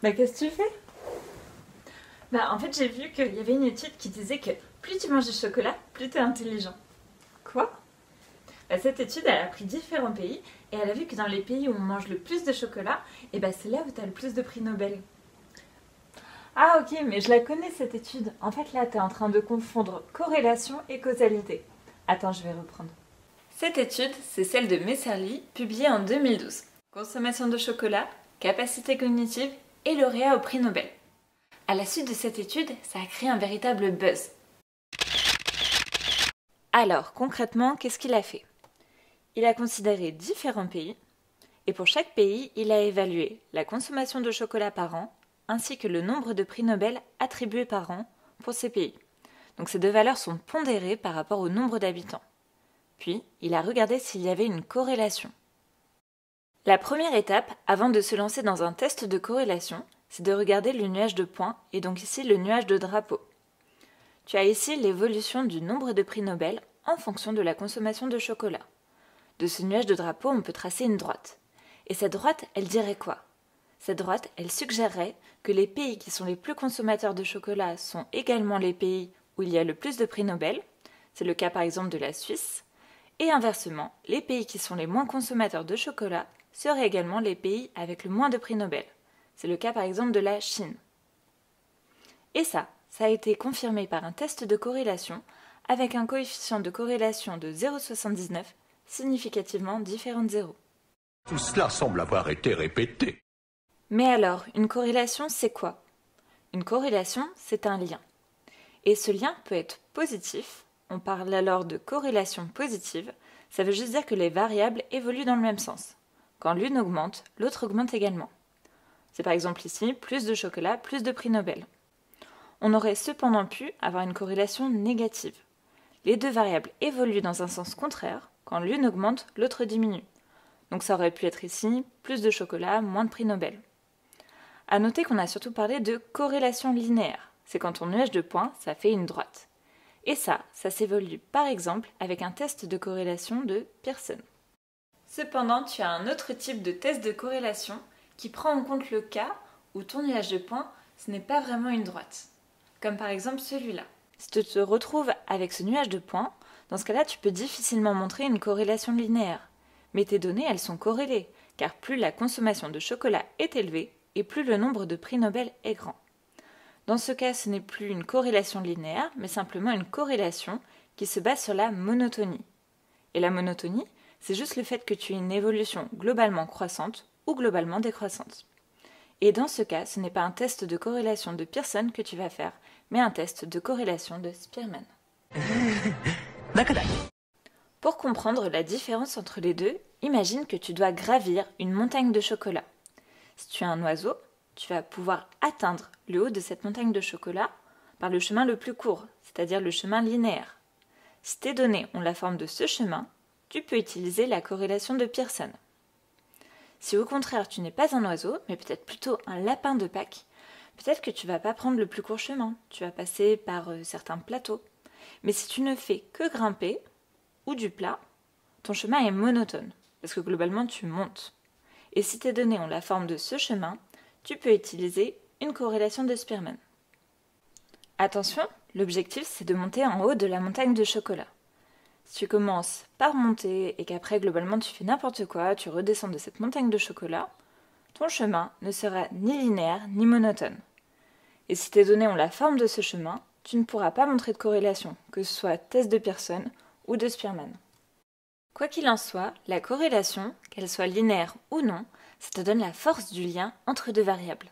Bah qu'est-ce que tu fais? Bah en fait j'ai vu qu'il y avait une étude qui disait que plus tu manges de chocolat, plus tu es intelligent. Quoi? Bah, cette étude elle a pris différents pays et elle a vu que dans les pays où on mange le plus de chocolat, et bah c'est là où tu as le plus de prix Nobel. Ah ok, mais je la connais cette étude. En fait là, t'es en train de confondre corrélation et causalité. Attends, je vais reprendre. Cette étude, c'est celle de Messerly, publiée en 2012. Consommation de chocolat, capacité cognitive et lauréat au prix Nobel. À la suite de cette étude, ça a créé un véritable buzz. Alors, concrètement, qu'est-ce qu'il a fait? Il a considéré différents pays, et pour chaque pays, il a évalué la consommation de chocolat par an, ainsi que le nombre de prix Nobel attribués par an pour ces pays. Donc ces deux valeurs sont pondérées par rapport au nombre d'habitants. Puis, il a regardé s'il y avait une corrélation. La première étape, avant de se lancer dans un test de corrélation, c'est de regarder le nuage de points, et donc ici le nuage de drapeaux. Tu as ici l'évolution du nombre de prix Nobel en fonction de la consommation de chocolat. De ce nuage de drapeaux, on peut tracer une droite. Et cette droite, elle dirait quoi? Cette droite, elle suggérerait que les pays qui sont les plus consommateurs de chocolat sont également les pays où il y a le plus de prix Nobel. C'est le cas par exemple de la Suisse. Et inversement, les pays qui sont les moins consommateurs de chocolat seraient également les pays avec le moins de prix Nobel. C'est le cas par exemple de la Chine. Et ça a été confirmé par un test de corrélation avec un coefficient de corrélation de 0,79 significativement différent de 0. Tout cela semble avoir été répété. Mais alors, une corrélation, c'est quoi? Une corrélation, c'est un lien. Et ce lien peut être positif, on parle alors de corrélation positive, ça veut juste dire que les variables évoluent dans le même sens. Quand l'une augmente, l'autre augmente également. C'est par exemple ici, plus de chocolat, plus de prix Nobel. On aurait cependant pu avoir une corrélation négative. Les deux variables évoluent dans un sens contraire, quand l'une augmente, l'autre diminue. Donc ça aurait pu être ici, plus de chocolat, moins de prix Nobel. À noter qu'on a surtout parlé de corrélation linéaire. C'est quand ton nuage de points, ça fait une droite. Et ça s'évolue par exemple avec un test de corrélation de Pearson. Cependant, tu as un autre type de test de corrélation qui prend en compte le cas où ton nuage de points, ce n'est pas vraiment une droite. Comme par exemple celui-là. Si tu te retrouves avec ce nuage de points, dans ce cas-là, tu peux difficilement montrer une corrélation linéaire. Mais tes données, elles sont corrélées, car plus la consommation de chocolat est élevée, et plus le nombre de prix Nobel est grand. Dans ce cas, ce n'est plus une corrélation linéaire, mais simplement une corrélation qui se base sur la monotonie. Et la monotonie, c'est juste le fait que tu aies une évolution globalement croissante ou globalement décroissante. Et dans ce cas, ce n'est pas un test de corrélation de Pearson que tu vas faire, mais un test de corrélation de Spearman. Pour comprendre la différence entre les deux, imagine que tu dois gravir une montagne de chocolat. Si tu es un oiseau, tu vas pouvoir atteindre le haut de cette montagne de chocolat par le chemin le plus court, c'est-à-dire le chemin linéaire. Si tes données ont la forme de ce chemin, tu peux utiliser la corrélation de Pearson. Si au contraire tu n'es pas un oiseau, mais peut-être plutôt un lapin de Pâques, peut-être que tu ne vas pas prendre le plus court chemin, tu vas passer par certains plateaux. Mais si tu ne fais que grimper, ou du plat, ton chemin est monotone, parce que globalement tu montes. Et si tes données ont la forme de ce chemin, tu peux utiliser une corrélation de Spearman. Attention, l'objectif c'est de monter en haut de la montagne de chocolat. Si tu commences par monter et qu'après globalement tu fais n'importe quoi, tu redescends de cette montagne de chocolat, ton chemin ne sera ni linéaire ni monotone. Et si tes données ont la forme de ce chemin, tu ne pourras pas montrer de corrélation, que ce soit test de Pearson ou de Spearman. Quoi qu'il en soit, la corrélation, qu'elle soit linéaire ou non, ça te donne la force du lien entre deux variables.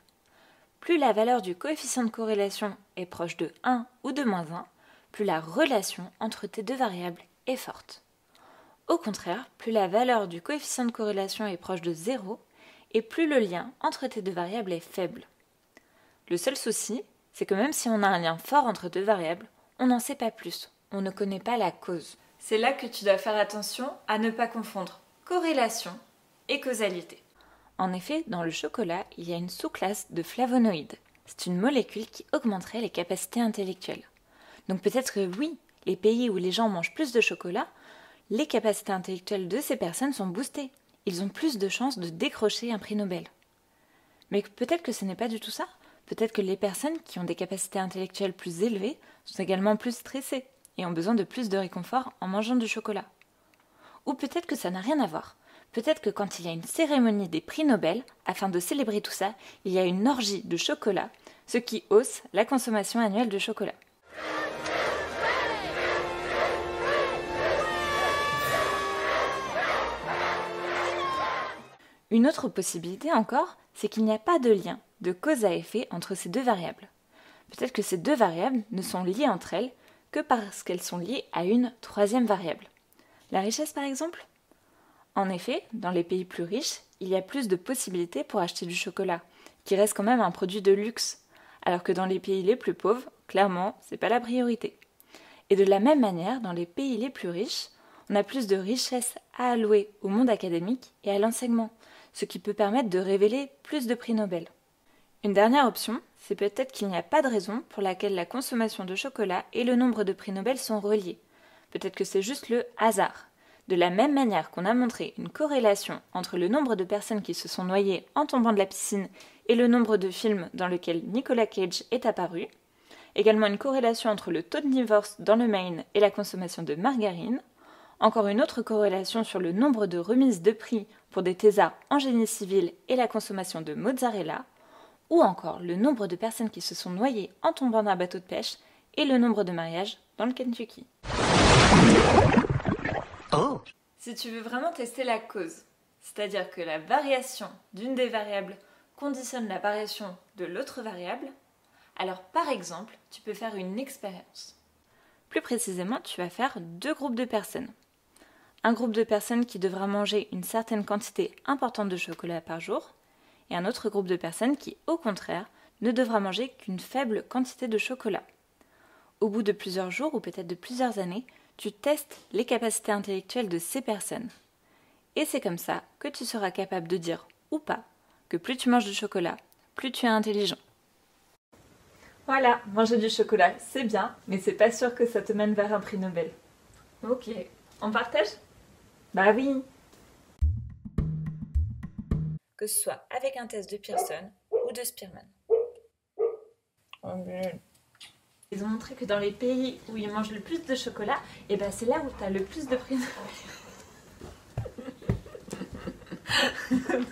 Plus la valeur du coefficient de corrélation est proche de 1 ou de moins 1, plus la relation entre tes deux variables est forte. Au contraire, plus la valeur du coefficient de corrélation est proche de 0, et plus le lien entre tes deux variables est faible. Le seul souci, c'est que même si on a un lien fort entre deux variables, on n'en sait pas plus, on ne connaît pas la cause. C'est là que tu dois faire attention à ne pas confondre corrélation et causalité. En effet, dans le chocolat, il y a une sous-classe de flavonoïdes. C'est une molécule qui augmenterait les capacités intellectuelles. Donc peut-être que oui, les pays où les gens mangent plus de chocolat, les capacités intellectuelles de ces personnes sont boostées. Ils ont plus de chances de décrocher un prix Nobel. Mais peut-être que ce n'est pas du tout ça. Peut-être que les personnes qui ont des capacités intellectuelles plus élevées sont également plus stressées et ont besoin de plus de réconfort en mangeant du chocolat. Ou peut-être que ça n'a rien à voir. Peut-être que quand il y a une cérémonie des prix Nobel, afin de célébrer tout ça, il y a une orgie de chocolat, ce qui hausse la consommation annuelle de chocolat. Une autre possibilité encore, c'est qu'il n'y a pas de lien, de cause à effet entre ces deux variables. Peut-être que ces deux variables ne sont liées entre elles que parce qu'elles sont liées à une troisième variable. La richesse par exemple ? En effet, dans les pays plus riches, il y a plus de possibilités pour acheter du chocolat, qui reste quand même un produit de luxe, alors que dans les pays les plus pauvres, clairement, c'est pas la priorité. Et de la même manière, dans les pays les plus riches, on a plus de richesses à allouer au monde académique et à l'enseignement, ce qui peut permettre de révéler plus de prix Nobel. Une dernière option, c'est peut-être qu'il n'y a pas de raison pour laquelle la consommation de chocolat et le nombre de prix Nobel sont reliés. Peut-être que c'est juste le hasard. De la même manière qu'on a montré une corrélation entre le nombre de personnes qui se sont noyées en tombant de la piscine et le nombre de films dans lesquels Nicolas Cage est apparu, également une corrélation entre le taux de divorce dans le Maine et la consommation de margarine, encore une autre corrélation sur le nombre de remises de prix pour des thésards en génie civil et la consommation de mozzarella, ou encore le nombre de personnes qui se sont noyées en tombant d'un bateau de pêche et le nombre de mariages dans le Kentucky. Oh. Si tu veux vraiment tester la cause, c'est-à-dire que la variation d'une des variables conditionne la variation de l'autre variable, alors par exemple, tu peux faire une expérience. Plus précisément, tu vas faire 2 groupes de personnes. Un groupe de personnes qui devra manger une certaine quantité importante de chocolat par jour, et un autre groupe de personnes qui, au contraire, ne devra manger qu'une faible quantité de chocolat. Au bout de plusieurs jours ou peut-être de plusieurs années, tu testes les capacités intellectuelles de ces personnes. Et c'est comme ça que tu seras capable de dire, ou pas, que plus tu manges de chocolat, plus tu es intelligent. Voilà, manger du chocolat, c'est bien, mais c'est pas sûr que ça te mène vers un prix Nobel. Ok, on partage ? Bah oui. Que ce soit avec un test de Pearson ou de Spearman. Ils ont montré que dans les pays où ils mangent le plus de chocolat, et ben c'est là où tu as le plus de prix Nobel.